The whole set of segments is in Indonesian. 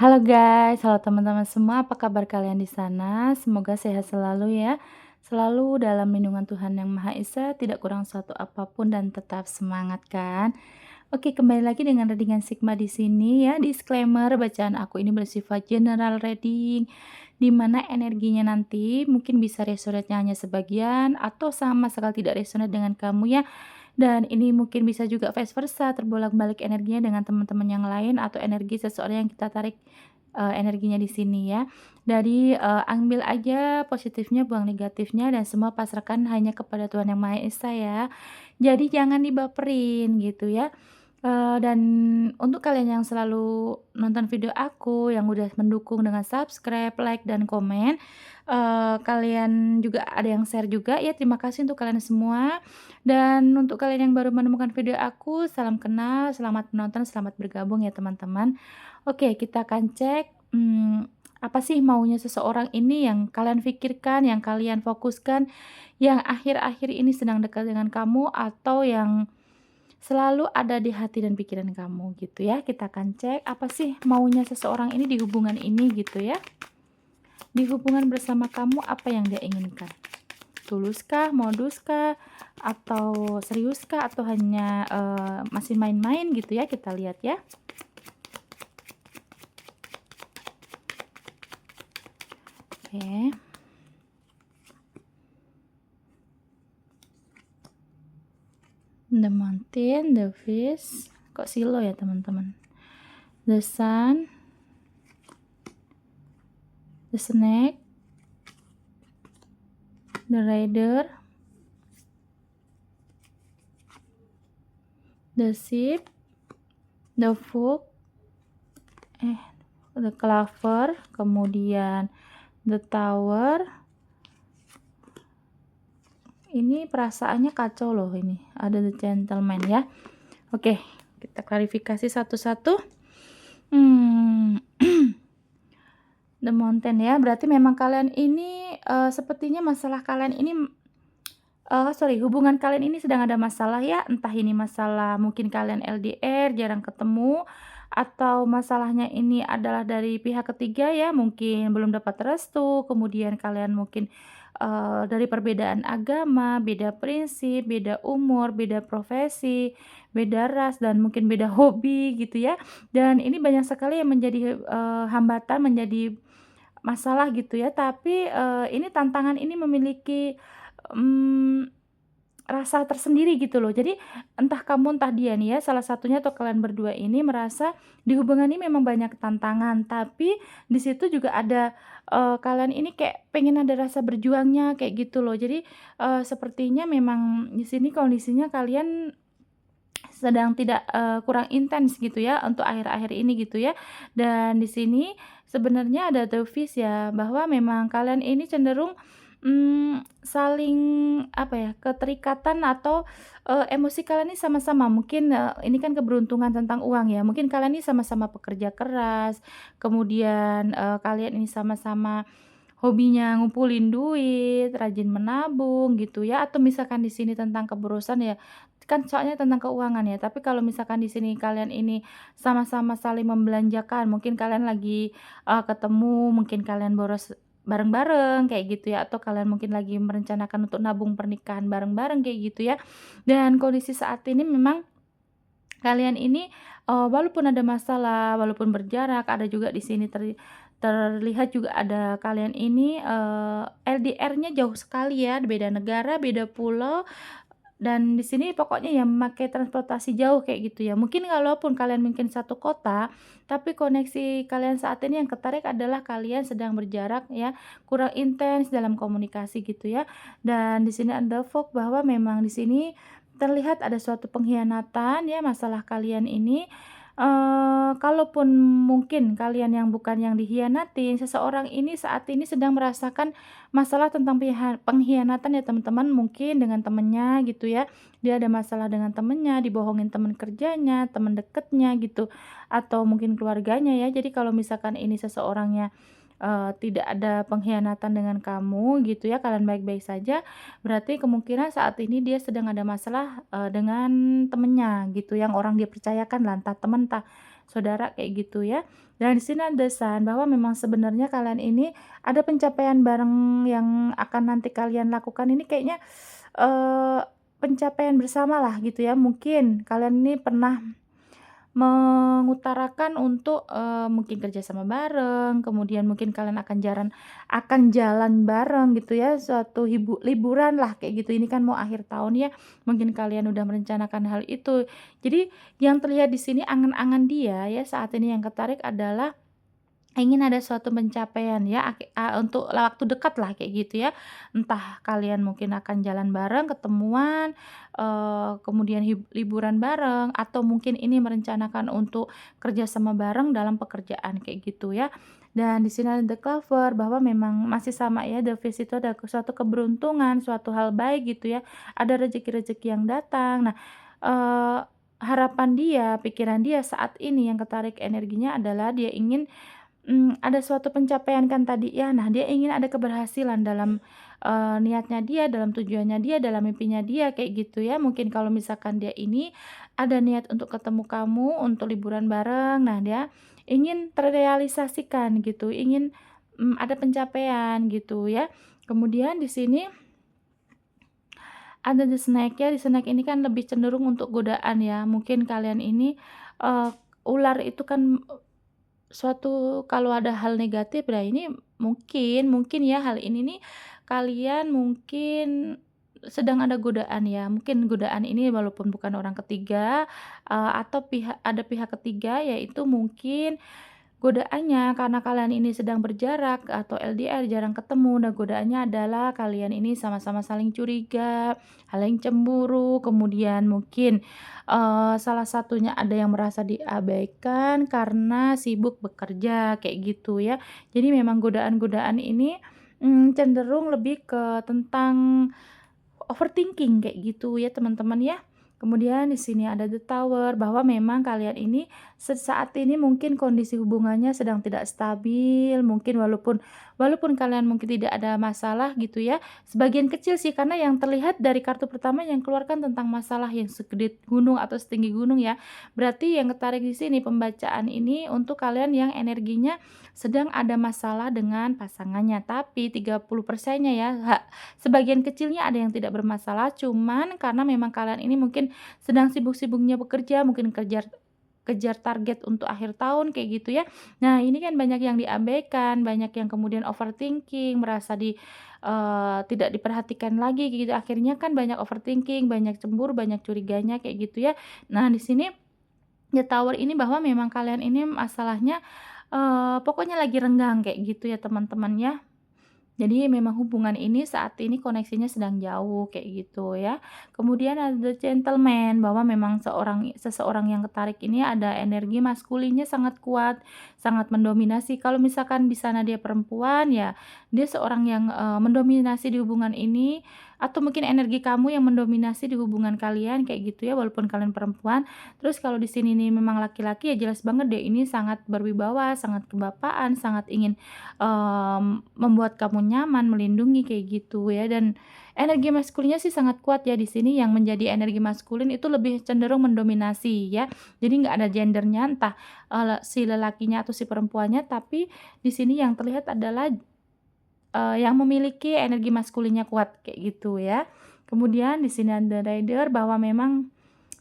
Halo guys, halo teman-teman semua, apa kabar kalian di sana? Semoga sehat selalu ya. Selalu dalam lindungan Tuhan Yang Maha Esa, tidak kurang suatu apapun dan tetap semangat kan? Oke, kembali lagi dengan readingan Sigma di sini ya. Disclaimer, bacaan aku ini bersifat general reading, di mana energinya nanti mungkin bisa resonate hanya sebagian atau sama sekali tidak resonate dengan kamu ya. Dan ini mungkin bisa juga vice versa, terbolak-balik energinya dengan teman-teman yang lain atau energi seseorang yang kita tarik energinya di sini ya. Dari ambil aja positifnya, buang negatifnya dan semua pasrahkan hanya kepada Tuhan Yang Maha Esa ya. Jadi jangan dibaperin gitu ya. Dan untuk kalian yang selalu nonton video aku, yang udah mendukung dengan subscribe, like, dan komen, kalian juga ada yang share juga ya, terima kasih untuk kalian semua. Dan untuk kalian yang baru menemukan video aku, salam kenal, selamat menonton, selamat bergabung ya teman-teman. Oke, kita akan cek, apa sih maunya seseorang ini yang kalian pikirkan, yang kalian fokuskan, yang akhir-akhir ini sedang dekat dengan kamu atau yang selalu ada di hati dan pikiran kamu gitu ya. Kita akan cek apa sih maunya seseorang ini di hubungan ini gitu ya. Di hubungan bersama kamu apa yang dia inginkan? Tuluskah, moduskah, atau seriuskah atau hanya masih main-main gitu ya, kita lihat ya. Oke. The Mountain, The Fish, kok silo ya teman-teman. The Sun, The Snake, The Rider, The Sheep, The Fox, The Clover, kemudian The Tower. Ini perasaannya kacau loh ini. Ada The Gentleman ya. Oke, kita klarifikasi satu-satu. The Mountain ya. Berarti memang kalian ini sepertinya masalah kalian ini hubungan kalian ini sedang ada masalah ya. Entah ini masalah mungkin kalian LDR, jarang ketemu, atau masalahnya ini adalah dari pihak ketiga ya, mungkin belum dapat restu, kemudian kalian mungkin dari perbedaan agama, beda prinsip, beda umur, beda profesi, beda ras, dan mungkin beda hobi gitu ya. Dan ini banyak sekali yang menjadi hambatan, menjadi masalah gitu ya. Tapi ini tantangan ini memiliki rasa tersendiri gitu loh. Jadi entah kamu entah dia nih ya, salah satunya atau kalian berdua ini merasa di hubungan ini memang banyak tantangan, tapi di situ juga ada kalian ini kayak pengen ada rasa berjuangnya kayak gitu loh. Jadi sepertinya memang di sini kondisinya kalian sedang tidak kurang intens gitu ya untuk akhir-akhir ini gitu ya. Dan di sini sebenarnya ada the fish ya, bahwa memang kalian ini cenderung saling apa ya, keterikatan atau emosi kalian ini sama-sama mungkin ini kan keberuntungan tentang uang ya, mungkin kalian ini sama-sama pekerja keras, kemudian kalian ini sama-sama hobinya ngumpulin duit, rajin menabung gitu ya, atau misalkan di sini tentang keborosan ya, kan soalnya tentang keuangan ya, tapi kalau misalkan di sini kalian ini sama-sama saling membelanjakan, mungkin kalian lagi ketemu, mungkin kalian boros bareng-bareng kayak gitu ya, atau kalian mungkin lagi merencanakan untuk nabung pernikahan bareng-bareng kayak gitu ya. Dan kondisi saat ini memang kalian ini walaupun ada masalah, walaupun berjarak, ada juga di sini terlihat juga ada kalian ini LDR-nya jauh sekali ya, beda negara, beda pulau, dan di sini pokoknya ya memakai transportasi jauh kayak gitu ya. Mungkin kalaupun kalian mungkin satu kota, tapi koneksi kalian saat ini yang ketarik adalah kalian sedang berjarak ya, kurang intens dalam komunikasi gitu ya. Dan di sini ada fog bahwa memang di sini terlihat ada suatu pengkhianatan ya, masalah kalian ini. Kalaupun mungkin kalian yang bukan yang dikhianatin, seseorang ini saat ini sedang merasakan masalah tentang pengkhianatan ya teman-teman, mungkin dengan temennya gitu ya. Dia ada masalah dengan temennya, dibohongin teman kerjanya, teman deketnya gitu, atau mungkin keluarganya ya. Jadi kalau misalkan ini seseorangnya tidak ada pengkhianatan dengan kamu gitu ya, kalian baik-baik saja, berarti kemungkinan saat ini dia sedang ada masalah dengan temennya gitu, yang orang dia percayakan lah, entah temen, entah saudara kayak gitu ya. Dan di sini ada sign bahwa memang sebenarnya kalian ini ada pencapaian bareng yang akan nanti kalian lakukan ini kayaknya, eee, pencapaian bersamalah gitu ya. Mungkin kalian ini pernah mengutarakan untuk, mungkin kerja sama bareng, kemudian mungkin kalian akan jalan bareng gitu ya, suatu liburan lah kayak gitu. Ini kan mau akhir tahun ya, mungkin kalian udah merencanakan hal itu. Jadi yang terlihat di sini angan-angan dia ya saat ini yang ketarik adalah ingin ada suatu pencapaian ya, untuk waktu dekat lah kayak gitu ya. Entah kalian mungkin akan jalan bareng, ketemuan, kemudian liburan bareng, atau mungkin ini merencanakan untuk kerja sama bareng dalam pekerjaan kayak gitu ya. Dan di sini ada The Clover bahwa memang masih sama ya, The Fish itu ada suatu keberuntungan, suatu hal baik gitu ya, ada rezeki-rezeki yang datang. Nah, eee, harapan dia, pikiran dia saat ini yang ketarik energinya adalah dia ingin ada suatu pencapaian kan tadi ya. Nah, dia ingin ada keberhasilan dalam, niatnya dia, dalam tujuannya dia, dalam mimpinya dia, kayak gitu ya. Mungkin kalau misalkan dia ini ada niat untuk ketemu kamu, untuk liburan bareng, nah dia ingin terrealisasikan gitu, ingin, ada pencapaian gitu ya. Kemudian di sini ada the snake ya, the snake ini kan lebih cenderung untuk godaan ya. Mungkin kalian ini, eee, ular itu kan suatu kalau ada hal negatif, nah ini mungkin mungkin ya hal ini nih kalian mungkin sedang ada godaan ya, mungkin godaan ini walaupun bukan orang ketiga, atau ada pihak ketiga yaitu mungkin godaannya karena kalian ini sedang berjarak atau LDR jarang ketemu. Nah, godaannya adalah kalian ini sama-sama saling curiga, saling cemburu, kemudian mungkin, salah satunya ada yang merasa diabaikan karena sibuk bekerja, kayak gitu ya. Jadi memang godaan-godaan ini, cenderung lebih ke tentang overthinking kayak gitu ya teman-teman ya. Kemudian di sini ada the tower bahwa memang kalian ini saat ini mungkin kondisi hubungannya sedang tidak stabil, mungkin walaupun walaupun kalian mungkin tidak ada masalah gitu ya. Sebagian kecil sih karena yang terlihat dari kartu pertama yang keluarkan tentang masalah yang segede gunung atau setinggi gunung ya. Berarti yang ketarik di sini pembacaan ini untuk kalian yang energinya sedang ada masalah dengan pasangannya, tapi 30%-nya ya. Sebagian kecilnya ada yang tidak bermasalah, cuman karena memang kalian ini mungkin sedang sibuk-sibuknya bekerja, mungkin kejar kejar target untuk akhir tahun kayak gitu ya. Nah, ini kan banyak yang diabaikan, banyak yang kemudian overthinking, merasa tidak diperhatikan lagi gitu. Akhirnya kan banyak overthinking, banyak cemburu, banyak curiganya kayak gitu ya. Nah, di sini The Tower ini bahwa memang kalian ini masalahnya, pokoknya lagi renggang kayak gitu ya teman-teman ya. Jadi memang hubungan ini saat ini koneksinya sedang jauh kayak gitu ya. Kemudian ada gentleman bahwa memang seseorang yang ketarik ini ada energi maskulinnya sangat kuat, sangat mendominasi. Kalau misalkan di sana dia perempuan ya, dia seorang yang mendominasi di hubungan ini atau mungkin energi kamu yang mendominasi di hubungan kalian kayak gitu ya walaupun kalian perempuan. Terus kalau di sini nih memang laki-laki ya jelas banget deh ini sangat berwibawa, sangat kebapaan, sangat ingin membuat kamu nyaman, melindungi kayak gitu ya dan energi maskulinnya sih sangat kuat ya di sini yang menjadi energi maskulin itu lebih cenderung mendominasi ya. Jadi nggak ada gendernya entah, si lelakinya atau si perempuannya tapi di sini yang terlihat adalah, yang memiliki energi maskulinnya kuat kayak gitu ya. Kemudian di sini ada rider bahwa memang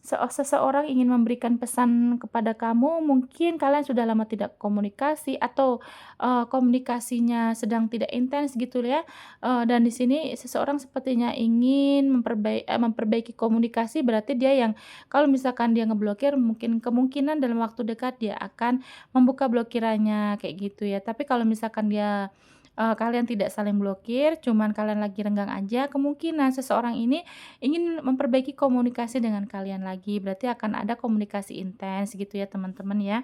seseorang ingin memberikan pesan kepada kamu, mungkin kalian sudah lama tidak komunikasi atau, komunikasinya sedang tidak intens gitu ya, dan di sini seseorang sepertinya ingin memperbaiki komunikasi berarti dia yang kalau misalkan dia ngeblokir mungkin kemungkinan dalam waktu dekat dia akan membuka blokirannya kayak gitu ya. Tapi kalau misalkan kalian tidak saling blokir, cuman kalian lagi renggang aja, kemungkinan seseorang ini ingin memperbaiki komunikasi dengan kalian lagi, berarti akan ada komunikasi intens gitu ya teman-teman ya.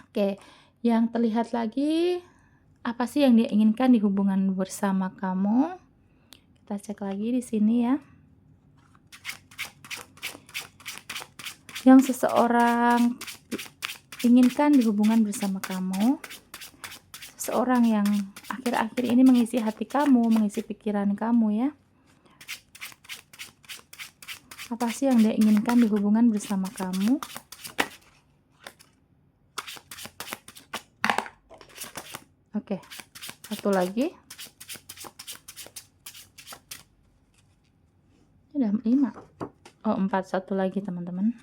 Oke, yang terlihat lagi, apa sih yang dia inginkan di hubungan bersama kamu? Kita cek lagi di sini ya. Yang seseorang inginkan di hubungan bersama kamu, seseorang yang akhir-akhir ini mengisi hati kamu, mengisi pikiran kamu ya. Apa sih yang dia inginkan di hubungan bersama kamu? Oke, satu lagi. Udah 5. Oh, 4, satu lagi teman-teman.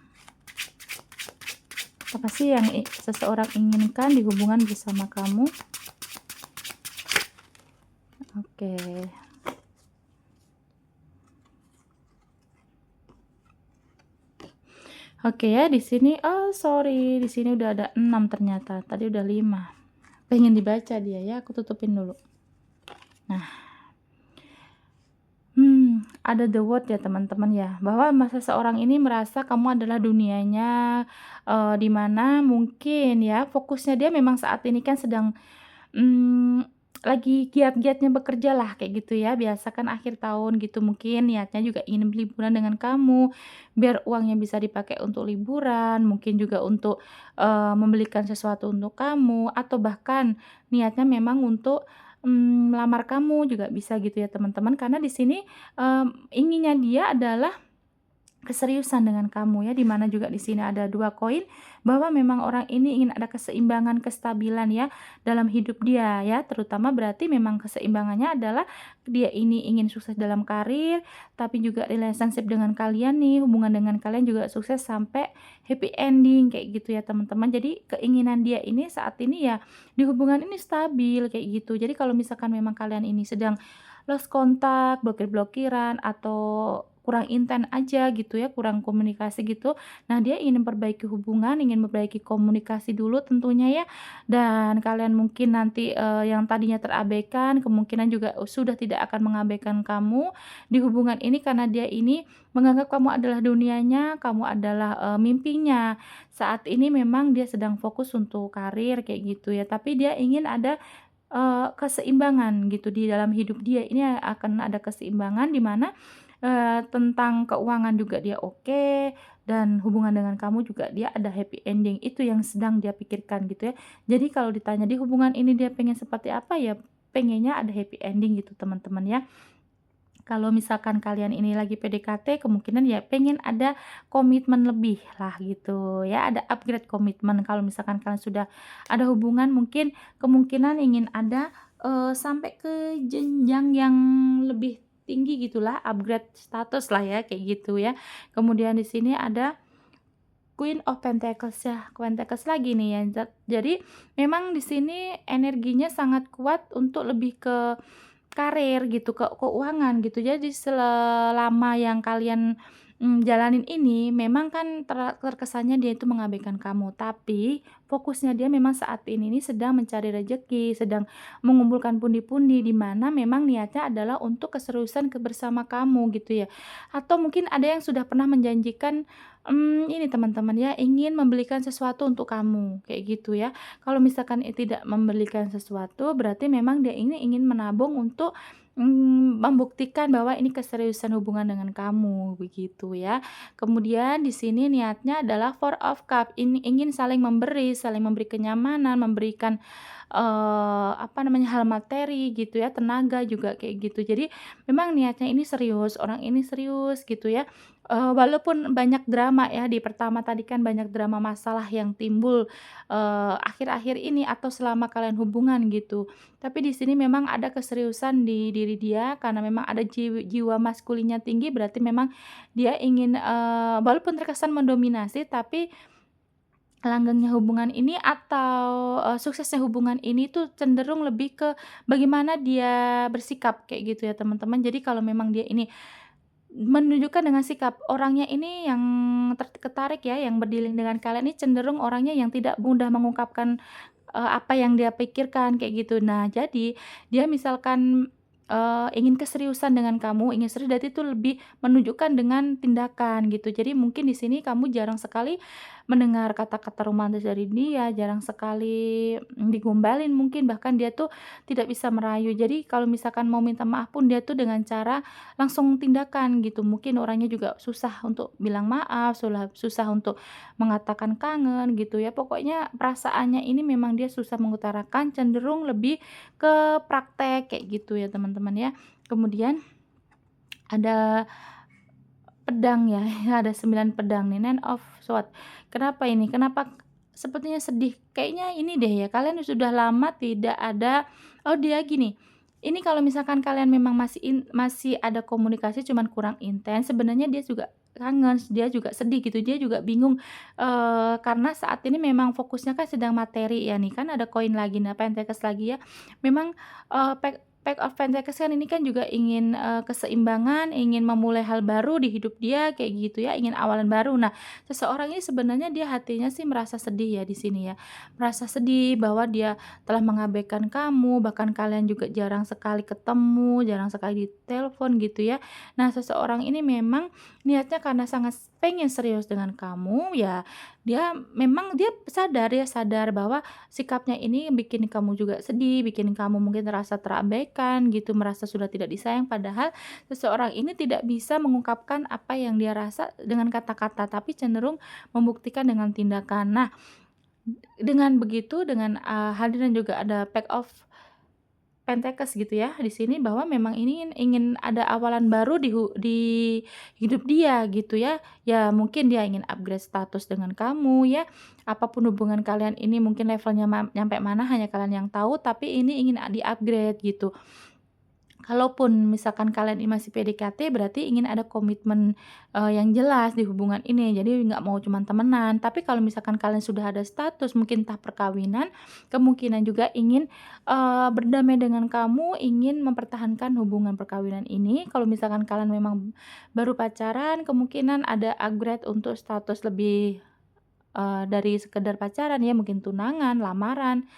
Apa sih yang seseorang inginkan di hubungan bersama kamu? Oke. Oke ya, di sini oh sorry, di sini udah ada 6 ternyata. Tadi udah 5. Pengen dibaca dia ya, aku tutupin dulu. Nah, ada the word ya teman-teman ya, bahwa seseorang ini merasa kamu adalah dunianya, di mana mungkin ya fokusnya dia memang saat ini kan sedang Mmm, lagi giat-giatnya bekerja lah kayak gitu ya, biasa kan akhir tahun gitu mungkin niatnya juga ingin liburan dengan kamu, biar uangnya bisa dipakai untuk liburan, mungkin juga untuk, membelikan sesuatu untuk kamu, atau bahkan niatnya memang untuk, melamar kamu juga bisa gitu ya teman-teman. Karena di sini, inginnya dia adalah keseriusan dengan kamu ya, di mana juga di sini ada 2 koin, bahwa memang orang ini ingin ada keseimbangan, kestabilan ya, dalam hidup dia ya, terutama berarti memang keseimbangannya adalah dia ini ingin sukses dalam karir, tapi juga relationship dengan kalian nih, hubungan dengan kalian juga sukses sampai happy ending kayak gitu ya teman-teman. Jadi keinginan dia ini saat ini ya, di hubungan ini stabil kayak gitu. Jadi kalau misalkan memang kalian ini sedang lost kontak, blokir-blokiran, atau kurang inten aja gitu ya, kurang komunikasi gitu. Nah, dia ingin memperbaiki hubungan, ingin memperbaiki komunikasi dulu tentunya ya, dan kalian mungkin nanti, yang tadinya terabaikan, kemungkinan juga sudah tidak akan mengabaikan kamu di hubungan ini karena dia ini menganggap kamu adalah dunianya, kamu adalah, mimpinya. Saat ini memang dia sedang fokus untuk karir kayak gitu ya, tapi dia ingin ada keseimbangan gitu di dalam hidup dia. Ini akan ada keseimbangan di mana, tentang keuangan juga dia oke, dan hubungan dengan kamu juga dia ada happy ending, itu yang sedang dia pikirkan gitu ya. Jadi kalau ditanya di hubungan ini dia pengen seperti apa, ya pengennya ada happy ending gitu teman-teman ya. Kalau misalkan kalian ini lagi PDKT, kemungkinan ya pengen ada komitmen lebih lah gitu ya, ada upgrade komitmen. Kalau misalkan kalian sudah ada hubungan, mungkin kemungkinan ingin ada, sampai ke jenjang yang lebih tinggi gitulah, upgrade status lah ya, kayak gitu ya. Kemudian di sini ada Queen of Pentacles ya, Pentacles lagi nih ya. Jadi memang di sini energinya sangat kuat untuk lebih ke karir gitu, ke keuangan gitu. Jadi selama yang kalian, jalanin ini memang kan terkesannya dia itu mengabaikan kamu, tapi fokusnya dia memang saat ini nih sedang mencari rezeki, sedang mengumpulkan pundi-pundi, di mana memang niatnya adalah untuk keseriusan bersama kamu gitu ya. Atau mungkin ada yang sudah pernah menjanjikan, ini teman-teman ya, ingin membelikan sesuatu untuk kamu, kayak gitu ya. Kalau misalkan tidak membelikan sesuatu, berarti memang dia ini ingin menabung untuk, membuktikan bahwa ini keseriusan hubungan dengan kamu, begitu ya. Kemudian di sini niatnya adalah Four of Cup, ini ingin saling memberi kenyamanan, memberikan, apa namanya, hal materi gitu ya, tenaga juga kayak gitu. Jadi memang niatnya ini serius, orang ini serius gitu ya. Walaupun banyak drama ya, di pertama tadi kan banyak drama masalah yang timbul, akhir-akhir ini atau selama kalian hubungan gitu. Tapi di sini memang ada keseriusan di diri dia karena memang ada jiwa maskulinnya tinggi, berarti memang dia ingin, walaupun terkesan mendominasi, tapi langgengnya hubungan ini atau, suksesnya hubungan ini tuh cenderung lebih ke bagaimana dia bersikap kayak gitu ya teman-teman. Jadi kalau memang dia ini menunjukkan dengan sikap orangnya ini yang ketarik ya, yang berdealing dengan kalian ini cenderung orangnya yang tidak mudah mengungkapkan, apa yang dia pikirkan kayak gitu. Nah, jadi dia misalkan, ingin keseriusan dengan kamu, ingin serius berarti itu lebih menunjukkan dengan tindakan gitu. Jadi mungkin di sini kamu jarang sekali mendengar kata-kata romantis dari dia, jarang sekali, digombalin mungkin, bahkan dia tuh tidak bisa merayu. Jadi kalau misalkan mau minta maaf pun dia tuh dengan cara langsung tindakan gitu. Mungkin orangnya juga susah untuk bilang maaf, susah untuk mengatakan kangen gitu ya. Pokoknya perasaannya ini memang dia susah mengutarakan, cenderung lebih ke praktek kayak gitu ya teman-teman ya. Kemudian ada pedang ya, ada 9 pedang nih, Nine of Swords. Kenapa ini? Kenapa sepertinya sedih. Kayaknya ini deh ya, kalian sudah lama tidak ada oh dia gini, ini kalau misalkan kalian memang masih ada komunikasi cuman kurang intens, sebenarnya dia juga kangen, dia juga sedih gitu, dia juga bingung, karena saat ini memang fokusnya kan sedang materi ya nih, kan ada koin lagi, nah Pentacle lagi ya. Memang, Pack of Pentacles kan ini kan juga ingin, keseimbangan, ingin memulai hal baru di hidup dia kayak gitu ya, ingin awalan baru. Nah, seseorang ini sebenarnya dia hatinya sih merasa sedih ya di sini ya, merasa sedih bahwa dia telah mengabaikan kamu, bahkan kalian juga jarang sekali ketemu, jarang sekali ditelepon gitu ya. Nah, seseorang ini memang niatnya karena sangat pengen serius dengan kamu, ya dia sadar bahwa sikapnya ini bikin kamu juga sedih, bikin kamu mungkin merasa terabaikan gitu, merasa sudah tidak disayang, padahal seseorang ini tidak bisa mengungkapkan apa yang dia rasa dengan kata-kata, tapi cenderung membuktikan dengan tindakan. Nah, dengan begitu, dengan, hadirnya juga ada Pack of Pentacles gitu ya di sini bahwa memang ini ingin ada awalan baru di hidup dia gitu ya. Ya mungkin dia ingin upgrade status dengan kamu ya, apapun hubungan kalian ini mungkin levelnya nyampe mana hanya kalian yang tahu, tapi ini ingin di-upgrade gitu. Kalaupun misalkan kalian ini masih PDKT berarti ingin ada komitmen, yang jelas di hubungan ini, jadi nggak mau cuman temenan. Tapi kalau misalkan kalian sudah ada status mungkin entah perkawinan, kemungkinan juga ingin, berdamai dengan kamu, ingin mempertahankan hubungan perkawinan ini. Kalau misalkan kalian memang baru pacaran, kemungkinan ada upgrade untuk status lebih, dari sekedar pacaran ya, mungkin tunangan, lamaran,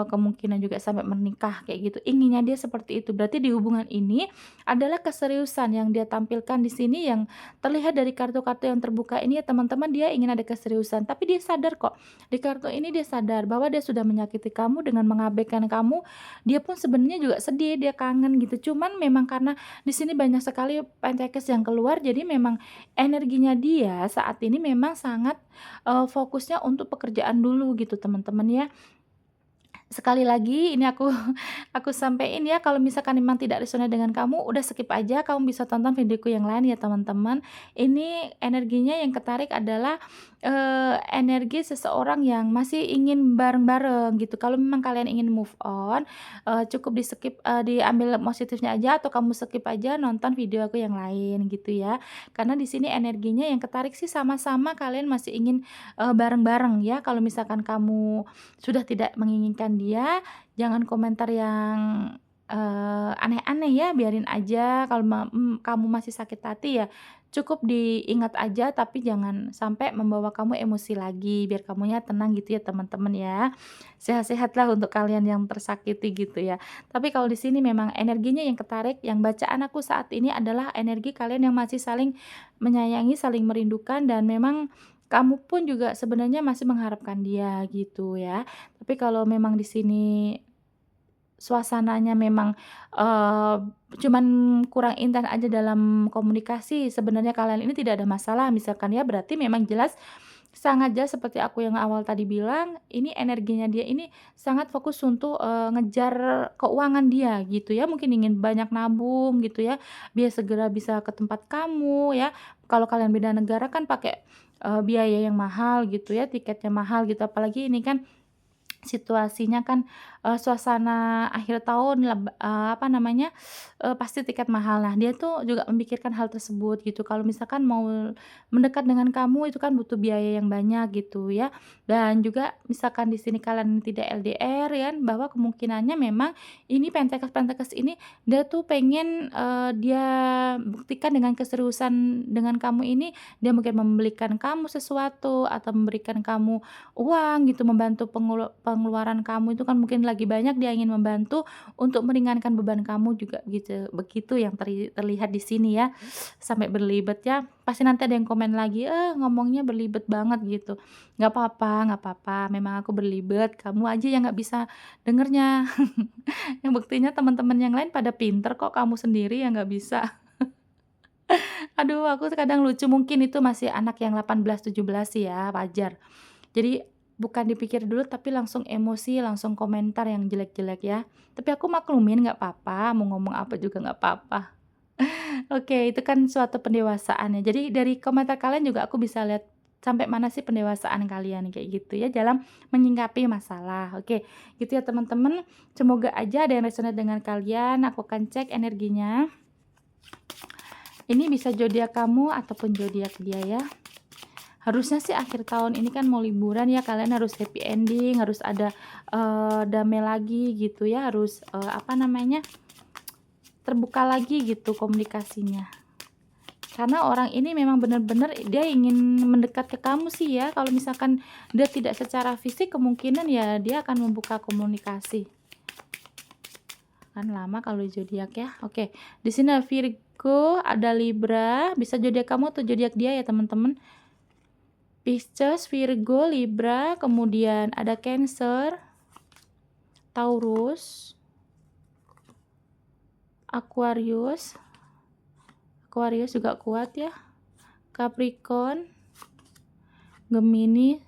kemungkinan juga sampai menikah kayak gitu, inginnya dia seperti itu. Berarti di hubungan ini adalah keseriusan yang dia tampilkan di sini yang terlihat dari kartu-kartu yang terbuka ini ya teman-teman, dia ingin ada keseriusan, tapi dia sadar kok, di kartu ini dia sadar bahwa dia sudah menyakiti kamu dengan mengabaikan kamu, dia pun sebenarnya juga sedih, dia kangen gitu. Cuman memang karena di sini banyak sekali Pentacles yang keluar, jadi memang energinya dia saat ini memang sangat, fokusnya untuk pekerjaan dulu gitu teman-teman ya. Sekali lagi ini aku aku sampein ya, kalau misalkan memang tidak resonate dengan kamu, udah skip aja, kamu bisa tonton videoku yang lain ya teman-teman. Ini energinya yang ketarik adalah, energi seseorang yang masih ingin bareng-bareng gitu. Kalau memang kalian ingin move on, cukup di-skip, diambil positifnya aja atau kamu skip aja nonton video aku yang lain gitu ya. Karena di sini energinya yang ketarik sih sama-sama kalian masih ingin, bareng-bareng ya. Kalau misalkan kamu sudah tidak menginginkan dia, jangan komentar yang, aneh-aneh ya, biarin aja. Kalau kamu masih sakit hati ya cukup diingat aja, tapi jangan sampai membawa kamu emosi lagi, biar kamunya tenang gitu ya teman-teman ya. Sehat-sehatlah untuk kalian yang tersakiti gitu ya. Tapi kalau di sini memang energinya yang ketarik, yang bacaan aku saat ini adalah energi kalian yang masih saling menyayangi, saling merindukan, dan memang kamu pun juga sebenarnya masih mengharapkan dia gitu ya. Tapi kalau memang di sini suasananya memang, eee, cuman kurang intens aja dalam komunikasi, sebenarnya kalian ini tidak ada masalah misalkan ya, berarti memang jelas sangat jelas seperti aku yang awal tadi bilang, ini energinya dia ini sangat fokus untuk, ngejar keuangan dia gitu ya, mungkin ingin banyak nabung gitu ya, biar segera bisa ke tempat kamu ya. Kalau kalian beda negara kan pakai, biaya yang mahal gitu ya, tiketnya mahal gitu, apalagi ini kan situasinya kan, suasana akhir tahun apa namanya, pasti tiket mahal. Nah, dia tuh juga memikirkan hal tersebut gitu, kalau misalkan mau mendekat dengan kamu itu kan butuh biaya yang banyak gitu ya. Dan juga misalkan di sini kalian tidak LDR ya, bahwa kemungkinannya memang ini Pentacles ini dia tuh pengen, dia buktikan dengan keseriusan dengan kamu ini, dia mungkin membelikan kamu sesuatu atau memberikan kamu uang gitu, membantu pengeluaran kamu itu kan mungkin lagi banyak, dia ingin membantu untuk meringankan beban kamu juga gitu, begitu yang terlihat di sini ya. Sampai berlibet ya, pasti nanti ada yang komen lagi, ngomongnya berlibet banget," gitu. Nggak apa-apa, memang aku berlibet, kamu aja yang nggak bisa dengernya. Yang buktinya teman-teman yang lain pada pinter kok, kamu sendiri yang nggak bisa. Aduh, aku kadang lucu, mungkin itu masih anak yang 18, 17 sih ya, wajar. Jadi bukan dipikir dulu tapi langsung emosi, langsung komentar yang jelek-jelek ya. Tapi aku maklumin nggak apa-apa, mau ngomong apa juga nggak apa-apa. Oke, itu kan suatu pendewasaan ya. Jadi dari komentar kalian juga aku bisa lihat sampai mana sih pendewasaan kalian kayak gitu ya dalam menyikapi masalah. Oke, gitu ya teman-teman. Semoga aja ada yang resonate dengan kalian. Aku akan cek energinya. Ini bisa zodiak kamu ataupun zodiak dia ya. Harusnya sih akhir tahun ini kan mau liburan ya, kalian harus happy ending, harus ada damai lagi gitu ya, harus apa namanya, terbuka lagi gitu komunikasinya. Karena orang ini memang benar-benar dia ingin mendekat ke kamu sih ya. Kalau misalkan dia tidak secara fisik, kemungkinan ya dia akan membuka komunikasi. Kan lama kalau zodiak ya. Oke, di sini ada Virgo, ada Libra, bisa zodiak kamu atau zodiak dia ya teman-teman. Pisces, Virgo, Libra, kemudian ada Cancer, Taurus, Aquarius. Aquarius juga kuat ya. Capricorn, Gemini,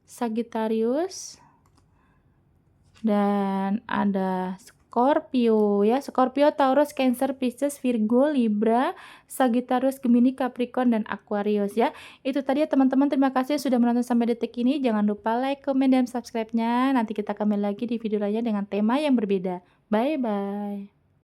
Sagittarius, dan ada Scorpio ya. Scorpio, Taurus, Cancer, Pisces, Virgo, Libra, Sagittarius, Gemini, Capricorn, dan Aquarius ya. Itu tadi ya teman-teman, terima kasih sudah menonton sampai detik ini. Jangan lupa like, comment, dan subscribe-nya. Nanti kita kembali lagi di video lainnya dengan tema yang berbeda. Bye bye.